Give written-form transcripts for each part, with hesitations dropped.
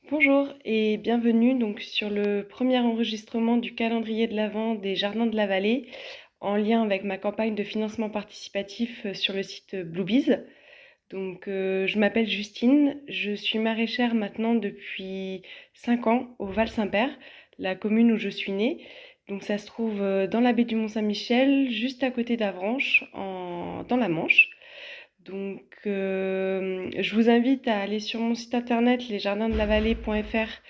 Bonjour et bienvenue donc sur le premier enregistrement du calendrier de l'Avent des Jardins de la Vallée en lien avec ma campagne de financement participatif sur le site Bluebees. Je m'appelle Justine, je suis maraîchère maintenant depuis 5 ans au Val-Saint-Père, la commune où je suis née. Donc ça se trouve dans la baie du Mont-Saint-Michel, juste à côté d'Avranches, dans la Manche. Je vous invite à aller sur mon site internet lesjardinsdelavallée.fr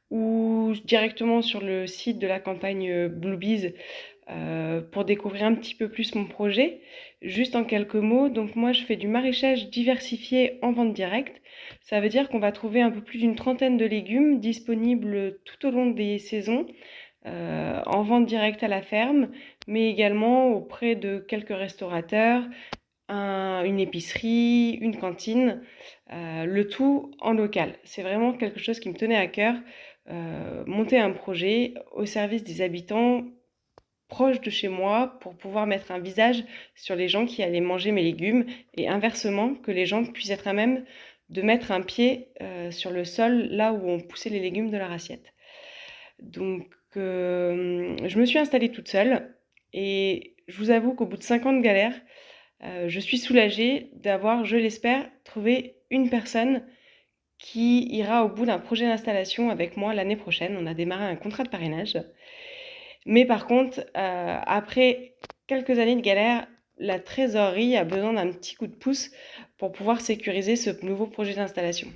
ou directement sur le site de la campagne Bluebees pour découvrir un petit peu plus mon projet. Juste en quelques mots, donc moi je fais du maraîchage diversifié en vente directe. Ça veut dire qu'on va trouver un peu plus d'une trentaine de légumes disponibles tout au long des saisons en vente directe à la ferme, mais également auprès de quelques restaurateurs, une épicerie, une cantine, le tout en local. C'est vraiment quelque chose qui me tenait à cœur, monter un projet au service des habitants proches de chez moi pour pouvoir mettre un visage sur les gens qui allaient manger mes légumes et inversement, que les gens puissent être à même de mettre un pied sur le sol là où on poussait les légumes de leur assiette. Je me suis installée toute seule et je vous avoue qu'au bout de 5 ans de galère, je suis soulagée d'avoir, je l'espère, trouvé une personne qui ira au bout d'un projet d'installation avec moi l'année prochaine. On a démarré un contrat de parrainage. Mais par contre, après quelques années de galère, la trésorerie a besoin d'un petit coup de pouce pour pouvoir sécuriser ce nouveau projet d'installation.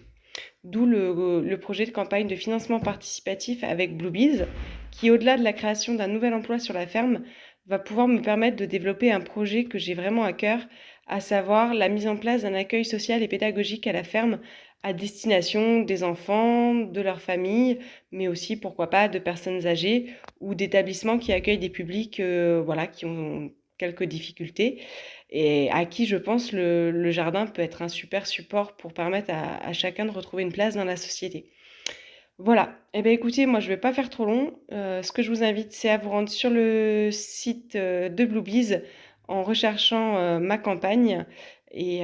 D'où le projet de campagne de financement participatif avec Bluebees, qui, au-delà de la création d'un nouvel emploi sur la ferme, va pouvoir me permettre de développer un projet que j'ai vraiment à cœur, à savoir la mise en place d'un accueil social et pédagogique à la ferme à destination des enfants, de leurs familles, mais aussi, pourquoi pas, de personnes âgées ou d'établissements qui accueillent des publics qui ont quelques difficultés et à qui je pense le jardin peut être un super support pour permettre à chacun de retrouver une place dans la société. Voilà, eh bien écoutez, moi je vais pas faire trop long. Ce que je vous invite, c'est à vous rendre sur le site de Bluebees en recherchant ma campagne et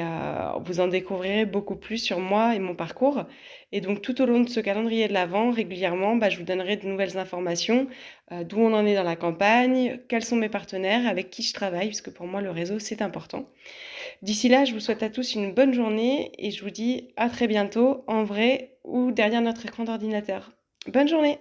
vous en découvrirez beaucoup plus sur moi et mon parcours. Et donc tout au long de ce calendrier de l'Avent, régulièrement, je vous donnerai de nouvelles informations, d'où on en est dans la campagne, quels sont mes partenaires, avec qui je travaille, parce que pour moi le réseau c'est important. D'ici là, je vous souhaite à tous une bonne journée et je vous dis à très bientôt en vrai ou derrière notre écran d'ordinateur. Bonne journée!